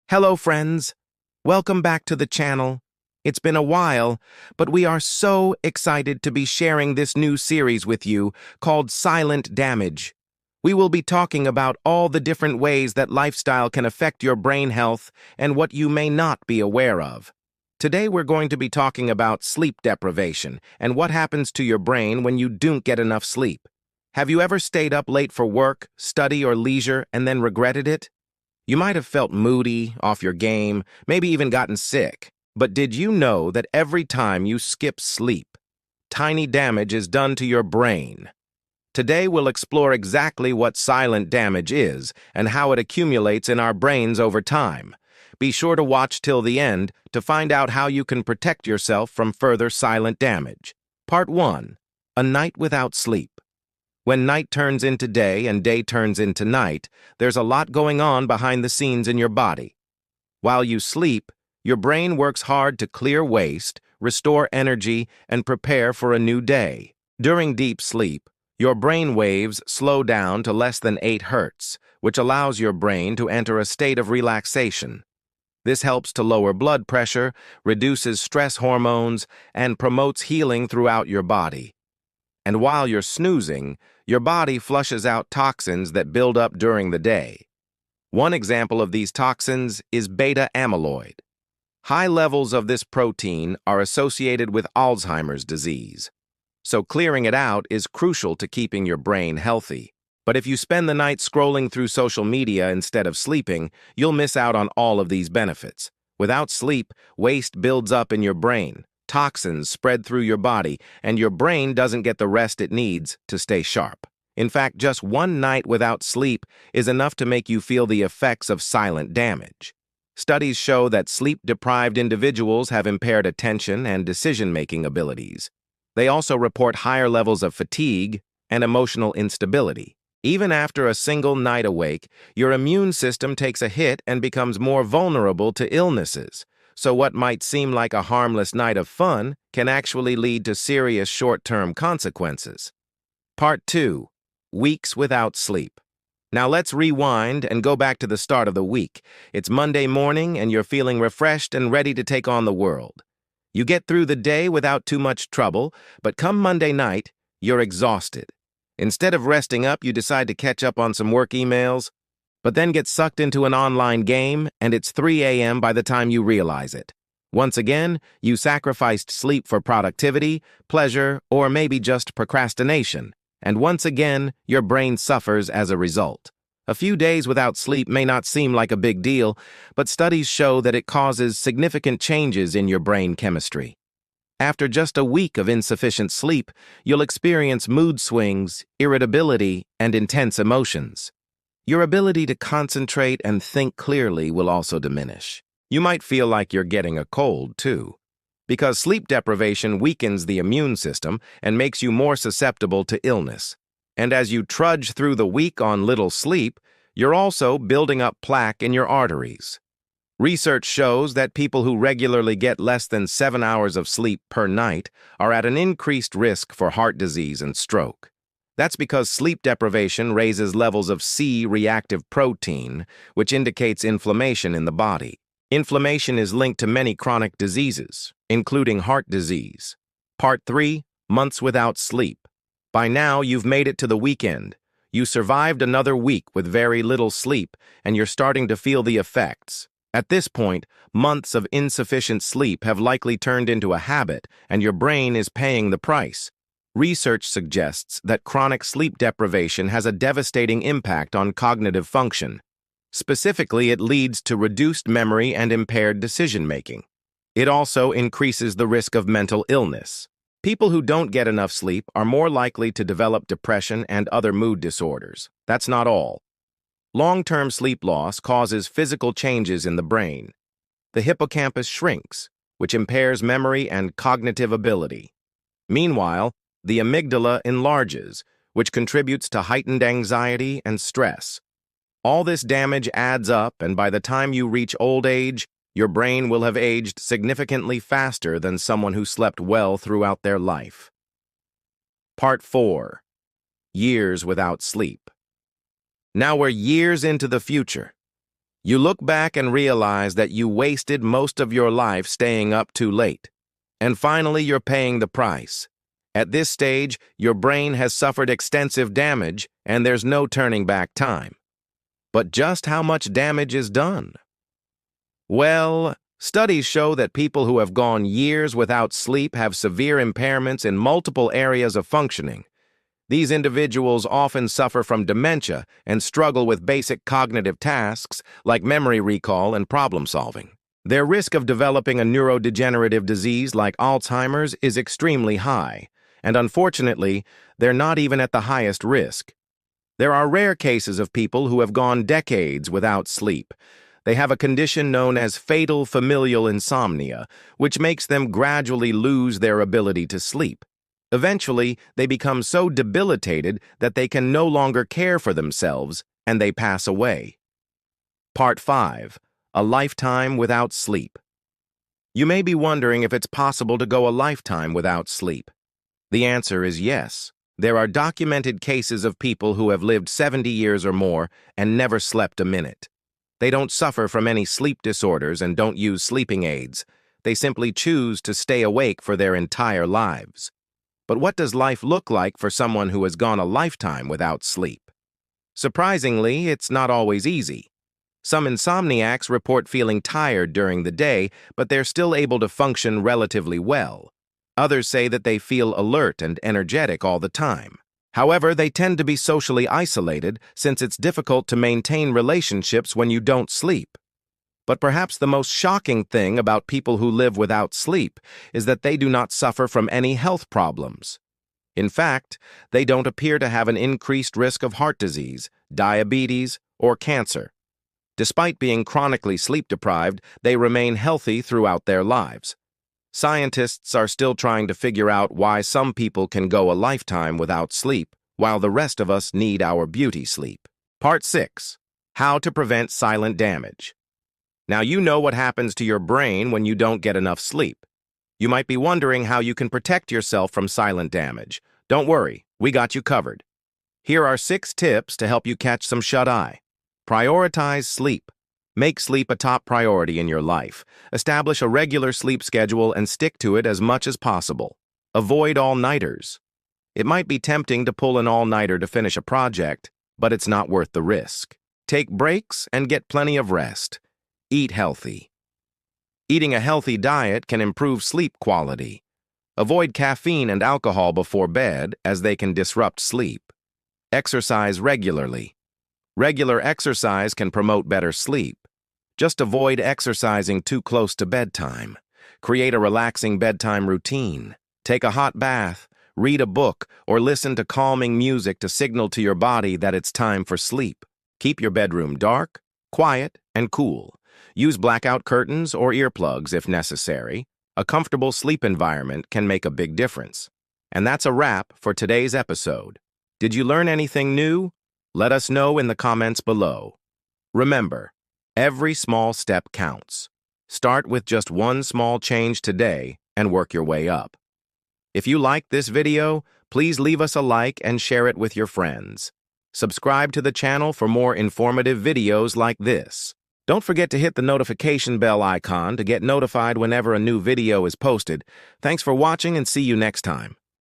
Hello, friends. Welcome back to the channel. It's been a while, but we are so excited to be sharing this new series with you called Silent Damage. We will be talking about all the different ways that lifestyle can affect your brain health and what you may not be aware of. Today we're going to be talking about sleep deprivation and what happens to your brain when you don't get enough sleep. Have you ever stayed up late for work, study, or leisure and then regretted it? You might have felt moody, off your game, maybe even gotten sick. But did you know that every time you skip sleep, tiny damage is done to your brain? Today we'll explore exactly what silent damage is and how it accumulates in our brains over time. Be sure to watch till the end to find out how you can protect yourself from further silent damage. Part 1. A night without sleep. When night turns into day and day turns into night, there's a lot going on behind the scenes in your body. While you sleep, your brain works hard to clear waste, restore energy, and prepare for a new day. During deep sleep, your brain waves slow down to less than 8 Hz, which allows your brain to enter a state of relaxation. This helps to lower blood pressure, reduces stress hormones, and promotes healing throughout your body. And while you're snoozing, your body flushes out toxins that build up during the day. One example of these toxins is beta amyloid. High levels of this protein are associated with Alzheimer's disease, so clearing it out is crucial to keeping your brain healthy. But if you spend the night scrolling through social media instead of sleeping, you'll miss out on all of these benefits. Without sleep, waste builds up in your brain. Toxins spread through your body, and your brain doesn't get the rest it needs to stay sharp. In fact, just one night without sleep is enough to make you feel the effects of silent damage. Studies show that sleep-deprived individuals have impaired attention and decision-making abilities. They also report higher levels of fatigue and emotional instability. Even after a single night awake, your immune system takes a hit and becomes more vulnerable to illnesses. So what might seem like a harmless night of fun can actually lead to serious short-term consequences. Part 2. Weeks without sleep. Now let's rewind and go back to the start of the week. It's Monday morning and you're feeling refreshed and ready to take on the world. You get through the day without too much trouble, but come Monday night, you're exhausted. Instead of resting up, you decide to catch up on some work emails, but then get sucked into an online game, and it's 3 a.m. by the time you realize it. Once again, you sacrificed sleep for productivity, pleasure, or maybe just procrastination, and once again, your brain suffers as a result. A few days without sleep may not seem like a big deal, but studies show that it causes significant changes in your brain chemistry. After just a week of insufficient sleep, you'll experience mood swings, irritability, and intense emotions. Your ability to concentrate and think clearly will also diminish. You might feel like you're getting a cold, too, because sleep deprivation weakens the immune system and makes you more susceptible to illness. And as you trudge through the week on little sleep, you're also building up plaque in your arteries. Research shows that people who regularly get less than 7 hours of sleep per night are at an increased risk for heart disease and stroke. That's because sleep deprivation raises levels of C-reactive protein, which indicates inflammation in the body. Inflammation is linked to many chronic diseases, including heart disease. Part 3. Months without sleep. By now, you've made it to the weekend. You survived another week with very little sleep, and you're starting to feel the effects. At this point, months of insufficient sleep have likely turned into a habit, and your brain is paying the price. Research suggests that chronic sleep deprivation has a devastating impact on cognitive function. Specifically, it leads to reduced memory and impaired decision-making. It also increases the risk of mental illness. People who don't get enough sleep are more likely to develop depression and other mood disorders. That's not all. Long-term sleep loss causes physical changes in the brain. The hippocampus shrinks, which impairs memory and cognitive ability. Meanwhile, the amygdala enlarges, which contributes to heightened anxiety and stress. All this damage adds up, and by the time you reach old age, your brain will have aged significantly faster than someone who slept well throughout their life. Part 4. Years without sleep. Now we're years into the future. You look back and realize that you wasted most of your life staying up too late. And finally, you're paying the price. At this stage, your brain has suffered extensive damage, and there's no turning back time. But just how much damage is done? Well, studies show that people who have gone years without sleep have severe impairments in multiple areas of functioning. These individuals often suffer from dementia and struggle with basic cognitive tasks like memory recall and problem solving. Their risk of developing a neurodegenerative disease like Alzheimer's is extremely high, and unfortunately, they're not even at the highest risk. There are rare cases of people who have gone decades without sleep. They have a condition known as fatal familial insomnia, which makes them gradually lose their ability to sleep. Eventually, they become so debilitated that they can no longer care for themselves, and they pass away. Part 5. A lifetime without sleep. You may be wondering if it's possible to go a lifetime without sleep. The answer is yes. There are documented cases of people who have lived 70 years or more and never slept a minute. They don't suffer from any sleep disorders and don't use sleeping aids. They simply choose to stay awake for their entire lives. But what does life look like for someone who has gone a lifetime without sleep? Surprisingly, it's not always easy. Some insomniacs report feeling tired during the day, but they're still able to function relatively well. Others say that they feel alert and energetic all the time. However, they tend to be socially isolated since it's difficult to maintain relationships when you don't sleep. But perhaps the most shocking thing about people who live without sleep is that they do not suffer from any health problems. In fact, they don't appear to have an increased risk of heart disease, diabetes, or cancer. Despite being chronically sleep-deprived, they remain healthy throughout their lives. Scientists are still trying to figure out why some people can go a lifetime without sleep, while the rest of us need our beauty sleep. Part 6. How to prevent silent damage. Now you know what happens to your brain when you don't get enough sleep. You might be wondering how you can protect yourself from silent damage. Don't worry, we got you covered. Here are 6 tips to help you catch some shut-eye. Prioritize sleep. Make sleep a top priority in your life. Establish a regular sleep schedule and stick to it as much as possible. Avoid all-nighters. It might be tempting to pull an all-nighter to finish a project, but it's not worth the risk. Take breaks and get plenty of rest. Eat healthy. Eating a healthy diet can improve sleep quality. Avoid caffeine and alcohol before bed as they can disrupt sleep. Exercise regularly. Regular exercise can promote better sleep. Just avoid exercising too close to bedtime. Create a relaxing bedtime routine. Take a hot bath, read a book, or listen to calming music to signal to your body that it's time for sleep. Keep your bedroom dark, quiet, and cool. Use blackout curtains or earplugs if necessary. A comfortable sleep environment can make a big difference. And that's a wrap for today's episode. Did you learn anything new? Let us know in the comments below. Remember, every small step counts. Start with just one small change today and work your way up. If you liked this video, please leave us a like and share it with your friends. Subscribe to the channel for more informative videos like this. Don't forget to hit the notification bell icon to get notified whenever a new video is posted. Thanks for watching and see you next time.